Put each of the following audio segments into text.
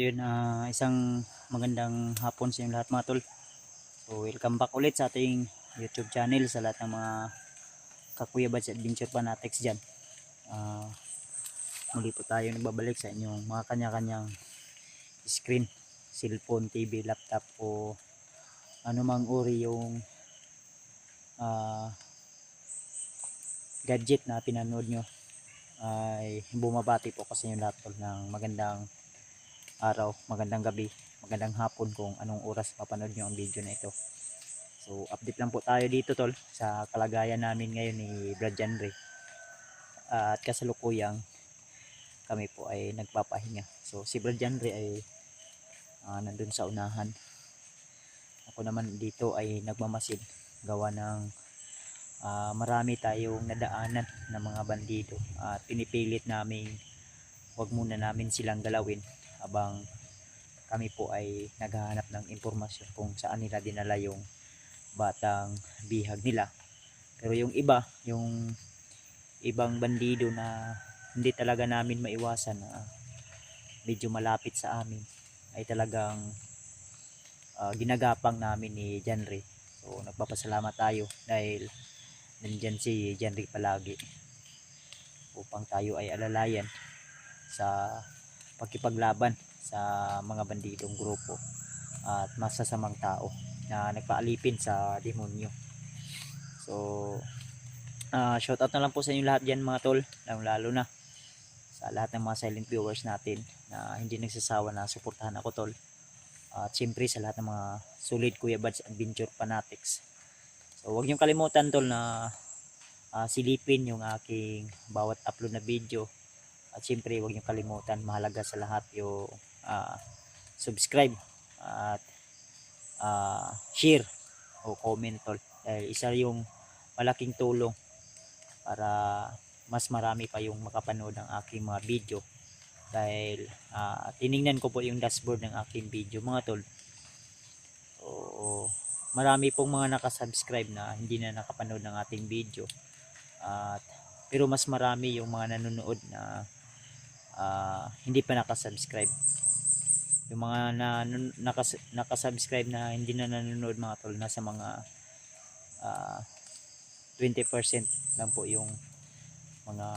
So yun, isang magandang hapon sa inyo lahat mga tol. So welcome back ulit sa ating YouTube channel sa lahat ng mga Kakuya Bads Adventure Fanatics dyan. Muli po tayo nagbabalik sa inyong mga kanya-kanyang screen, cellphone, TV, laptop o anumang uri yung gadget na pinanood nyo. Ay bumabati po kasi yung lahat tol ng magandang araw, magandang gabi, magandang hapon kung anong oras mapanood nyo ang video na ito. So update lang po tayo dito tol sa kalagayan namin ngayon ni Brad Janre. At kasalukuyang kami po ay nagpapahinga. So si Brad Janre ay nandun sa unahan. Ako naman dito ay nagmamasid gawa ng marami tayong nadaanan ng mga bandido at pinipilit namin wag muna namin silang galawin habang kami po ay naghahanap ng impormasyon kung saan nila dinala yung batang bihag nila. Pero yung iba, yung ibang bandido na hindi talaga namin maiwasan na medyo malapit sa amin ay talagang ginagapang namin ni Janre. So nagpapasalamat tayo dahil nandyan si Janre palagi upang tayo ay alalayan sa pagkipaglaban sa mga bandidong grupo at masasamang tao na nagpaalipin sa demonyo. So shout out na lang po sa inyo lahat dyan mga tol, lalo na sa lahat ng mga silent viewers natin na hindi nagsasawa na suportahan ako tol. At siyempre sa lahat ng mga solid Kuya Bads Adventure Fanatics. So huwag niyong kalimutan tol na silipin yung aking bawat upload na video. At siyempre huwag niyong kalimutan, mahalaga sa lahat yung subscribe at share o comment tol. Dahil isa yung malaking tulong para mas marami pa yung makapanood ng aking mga video. Dahil tiningnan ko po yung dashboard ng aking video mga tol. So, marami pong mga nakasubscribe na hindi na nakapanood ng ating video. Pero mas marami yung mga nanonood na hindi pa nakasubscribe. Yung mga nakasubscribe na hindi na nanonood mga tol, nasa mga 20% lang po yung mga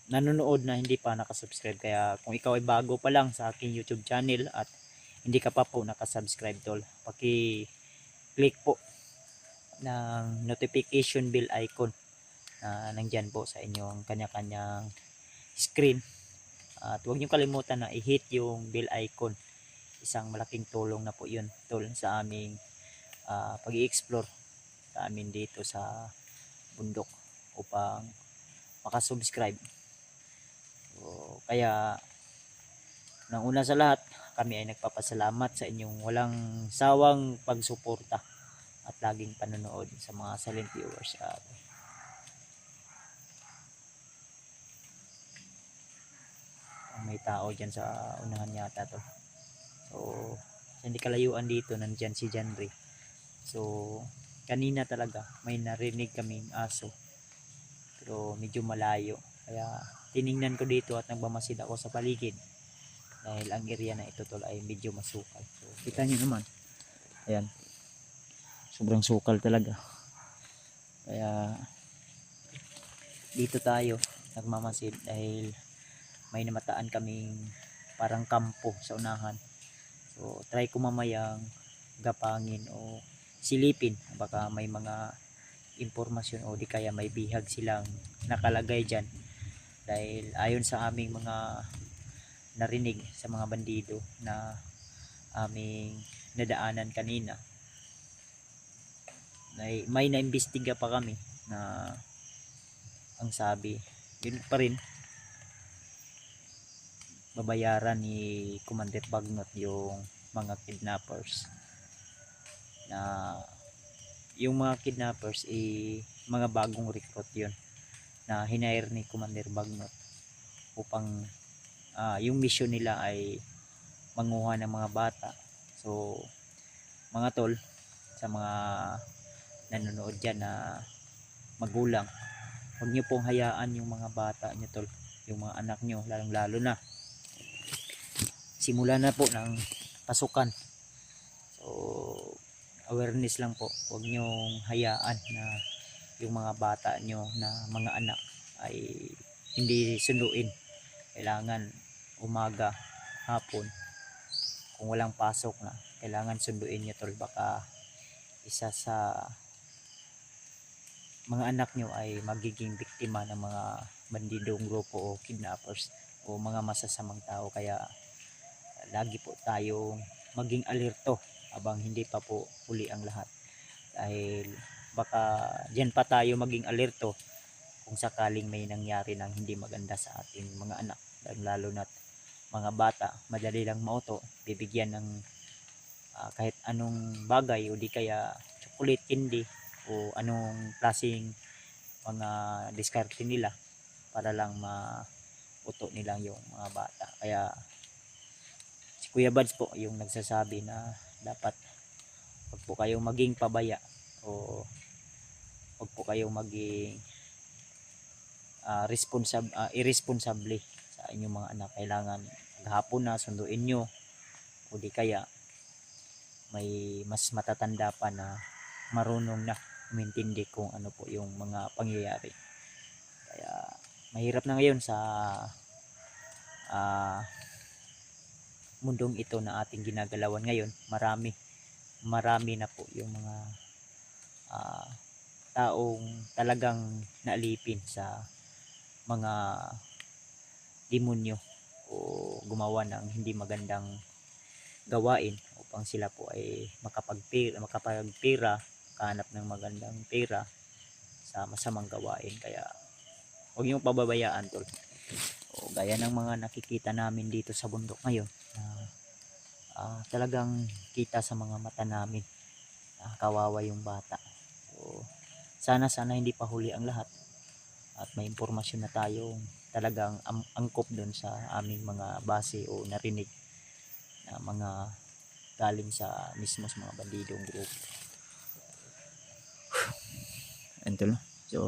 nanonood na hindi pa nakasubscribe. Kaya kung ikaw ay bago pa lang sa aking YouTube channel at hindi ka pa po nakasubscribe tol, paki-click po ng notification bell icon na nandyan po sa inyong kanya-kanyang screen. At huwag niyo kalimutan na i-hit yung bell icon. Isang malaking tulong na po yun tol sa aming pag-i-explore sa amin dito sa bundok upang makasubscribe. So, kaya nang una sa lahat, kami ay nagpapasalamat sa inyong walang sawang pagsuporta at laging panonood sa mga silent viewers. May tao dyan sa unahan yata to. So hindi kalayuan dito, nandyan si Janre. So kanina talaga may narinig kaming aso pero medyo malayo, kaya tiningnan ko dito at nagbamasid ako sa paligid dahil ang area na ito tol ay medyo masukal. So kita nyo naman, ayan, sobrang sukal talaga. Kaya dito tayo nagmamasid dahil may namataan kaming parang kampo sa unahan. So try ko mamayang gapangin o silipin, baka may mga impormasyon o di kaya may bihag silang nakalagay dyan. Dahil ayon sa aming mga narinig sa mga bandido na aming nadaanan kanina, may naimbestiga pa kami na ang sabi yun pa rin, babayaran ni Commander Bagnot yung mga kidnappers. Na yung mga kidnappers mga bagong recruit yun na hinire ni Commander Bagnot upang yung mission nila ay manguha ng mga bata. So mga tol, sa mga nanonood dyan na magulang, huwag nyo pong hayaan yung mga bata nyo tol yung mga anak nyo, lalong lalo na simula na po ng pasukan. So awareness lang po, huwag nyong hayaan na yung mga bata nyo na mga anak ay hindi sunduin. Kailangan umaga, hapon, kung walang pasok na, kailangan sunduin nyo tol. Baka isa sa mga anak nyo ay magiging biktima ng mga bandidong grupo o kidnappers o mga masasamang tao. Kaya lagi po tayong maging alerto habang hindi pa po huli ang lahat, dahil baka dyan pa tayo maging alerto kung sakaling may nangyari ng hindi maganda sa ating mga anak, lalo na mga bata. Madali lang mauto, bibigyan ng kahit anong bagay o di kaya chocolate, candy o anong klaseng mga diskarte nila para lang mauto nilang yung mga bata. Kaya si Kuya Bads po yung nagsasabi na dapat wag po kayong maging pabaya o wag po kayong maging irresponsible sa inyong mga anak. Kailangan maghapon na sunduin nyo o di kaya may mas matatanda pa na marunong na umintindi kung ano po yung mga pangyayari. Kaya mahirap na ngayon sa mundong ito na ating ginagalawan ngayon. Marami na po yung mga taong talagang naalipin sa mga demonyo o gumawa ng hindi magandang gawain upang sila po ay makapagpira, makahanap ng magandang pera sa masamang gawain. Kaya huwag niyong pababayaan tol. O gaya ng mga nakikita namin dito sa bundok ngayon na talagang kita sa mga mata namin na kawawa yung bata. So sana hindi pa huli ang lahat at may impormasyon na tayong talagang angkop doon sa aming mga base o narinig na mga galing sa mismo sa mga bandidong group. Entol. So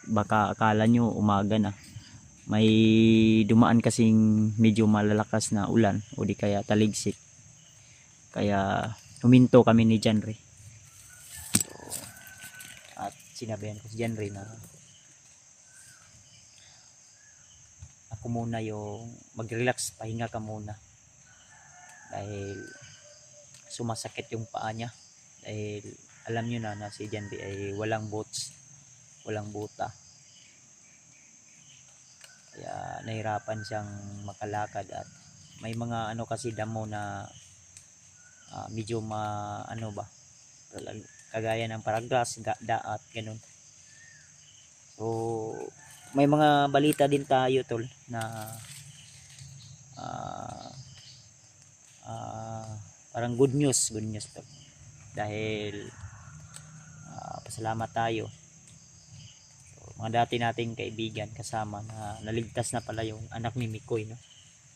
baka akala nyo umaga na, may dumaan kasing medyo malalakas na ulan o di kaya taligsik, kaya huminto kami ni Janre. So, at sinabihan ko si Janre na ako muna yung mag-relax, pahinga ka muna, dahil sumasakit yung paa niya. Dahil alam nyo na si Janre ay walang boots, walang buta, kaya nahirapan siyang makalakad. At may mga kasi damo na medyo kagaya ng paragras, daat, ganun. So may mga balita din tayo tol na parang good news tol, dahil pasalamat tayo. So, mga dati nating kaibigan kasama na naligtas na pala yung anak ni Mikoy, no?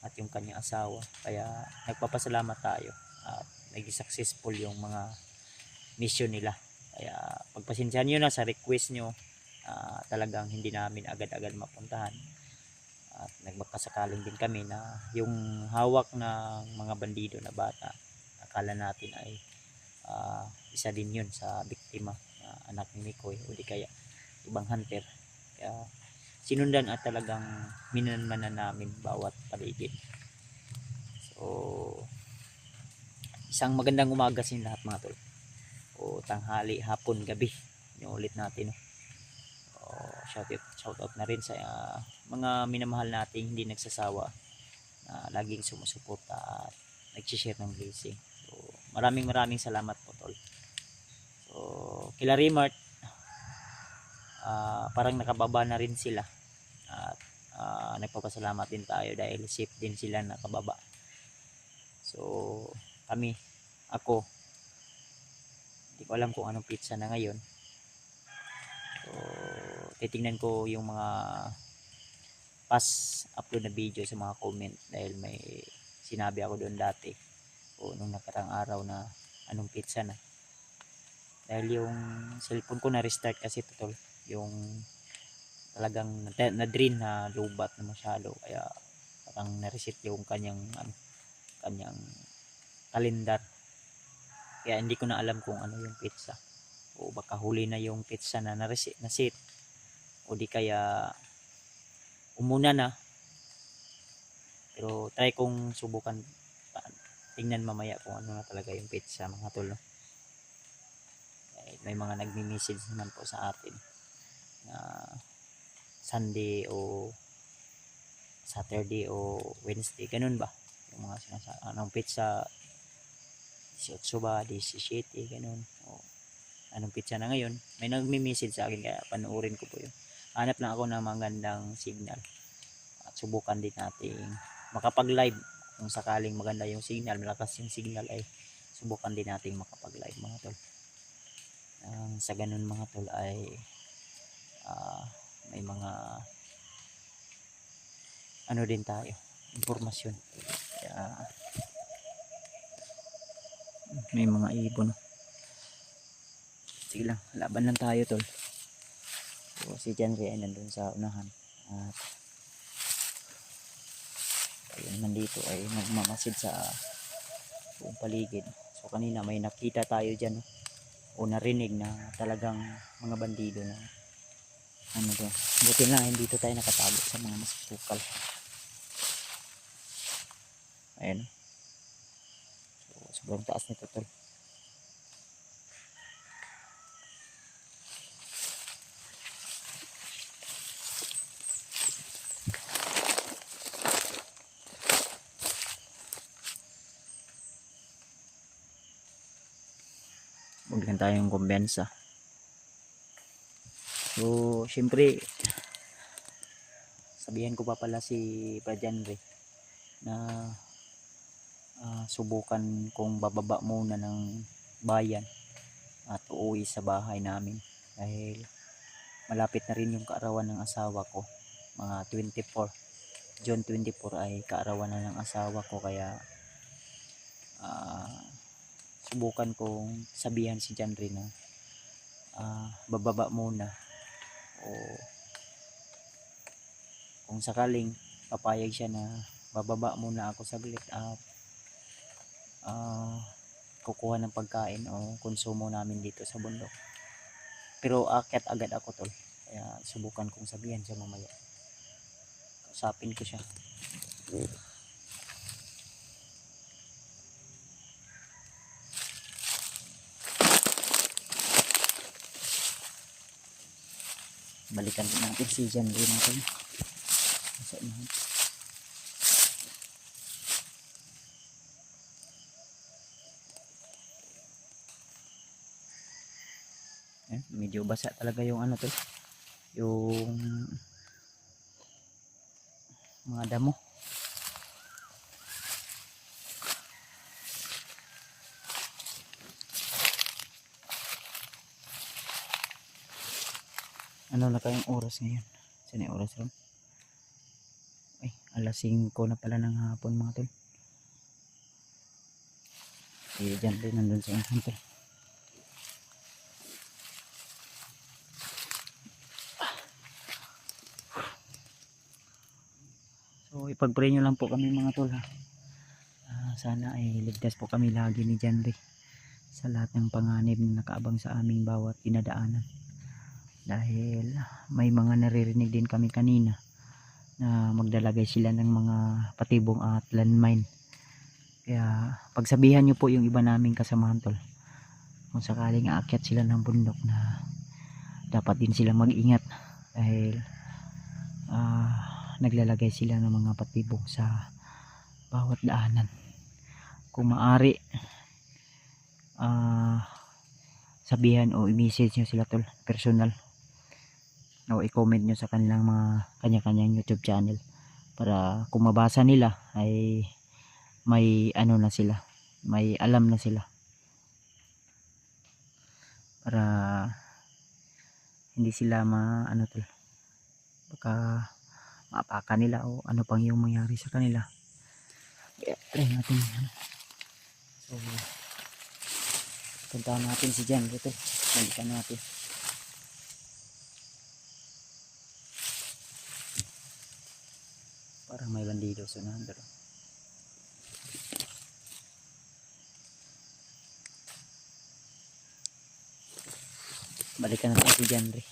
At yung kanyang asawa. Kaya nagpapasalamat tayo at naging successful yung mga mission nila. Kaya pagpasensyahan nyo na sa request nyo, talagang hindi namin agad-agad mapuntahan. At nagmakasakaling din kami na yung hawak ng mga bandido na bata, akala natin ay isa din yun sa biktima na anak ni Mikoy o di kaya ibang hunter. Kaya sinundan at talagang minanmanan namin bawat paligid. So isang magandang umaga sa lahat mga tol, o tanghali, hapon, gabi, yung ulit natin, no? Shout out na rin sa mga minamahal nating hindi nagsasawa na laging sumusuporta at nag-share ng blessing. So maraming salamat po tol. So kila Remart, parang nakababa na rin sila at nagpapasalamat din tayo dahil safe din sila nakababa. So ako hindi ko alam kung anong pizza na ngayon. So titingnan ko yung mga past upload na video sa mga comment, dahil may sinabi ako doon dati o nung nakarang araw na anong pizza na, dahil yung cellphone ko na restart kasi tol, yung talagang na-drain na lubat na masyado, kaya parang na-reset yung kanyang kanyang kalendar. Kaya hindi ko na alam kung ano yung pizza, o baka huli na yung pizza na na-reset na set, o di kaya umuna na. Pero try kong subukan, tingnan mamaya kung ano na talaga yung pizza mga tol, no? May mga nagmi-message naman po sa atin na Sunday o Saturday o Wednesday, ganun ba yung mga sinasabi, anong pizza 18 ba, 17, ganun, o anong pizza na ngayon. May nagmi-message sa akin, kaya panoorin ko po yun. Hanap lang ako ng magandang signal at subukan din natin makapag live. Kung sakaling maganda yung signal, malakas yung signal, ay subukan din natin makapag live mga tol. Sa ganun mga tol ay may mga ano din tayo, impormasyon. Kaya may mga ibon. Sige lang, laban lang tayo tol. So, si Janry ay nandun sa unahan, at ayun naman dito ay nagmamasid sa buong paligid. So kanina may nakita tayo dyan, o narinig na talagang mga bandido na ano to. Buti lang hindi dito tayo nakatago sa mga masukal. Ayun. So sobrang taas nito tol. Huwag lang tayong kumbensa. So syempre sabihan ko pa pala si Pajanre na subukan kong bababa muna ng bayan at uuwi sa bahay namin, dahil malapit na rin yung kaarawan ng asawa ko. Mga 24, June 24 ay kaarawan na ng asawa ko, kaya subukan kong sabihan si Janry na bababa muna, o kung sakaling papayag siya na bababa muna ako saglit at kukuha ng pagkain o konsumo namin dito sa bundok. Pero akyat agad ako tol, kaya subukan kong sabihan siya mamaya, kausapin ko siya. Balikan din natin si Janry natin. Medyo basa talaga yung ano to, yung mga damo. Ano na kayong oras ngayon? Saan yung oras ron? Ay, alas 5 na pala ng hapon mga tol. Diyan rin nandun sa insan tol. So ipag-pray nyo lang po kami mga tol ha. Sana ay ligtas po kami lagi ni Janry sa lahat ng panganib na nakaabang sa aming bawat pinadaanan. Dahil may mga naririnig din kami kanina na magdalagay sila ng mga patibong at landmine. Kaya pagsabihan nyo po yung iba naming kasamahan tol, kung sakaling aakyat sila ng bundok, na dapat din sila mag-ingat, dahil naglalagay sila ng mga patibong sa bawat daanan. Kung maaari sabihan o i-message nyo sila tol, personal, o i-comment nyo sa kanilang mga kanya-kanyang YouTube channel, para kung mabasa nila ay may ano na sila, may alam na sila, para hindi sila ano tol, baka maapakan nila o ano pang yung mangyari sa kanila. Kaya try natin ano. So puntahan natin si Jan dito, balikan natin. Parang may bandido sa unahan pero. Balikan natin si Janry.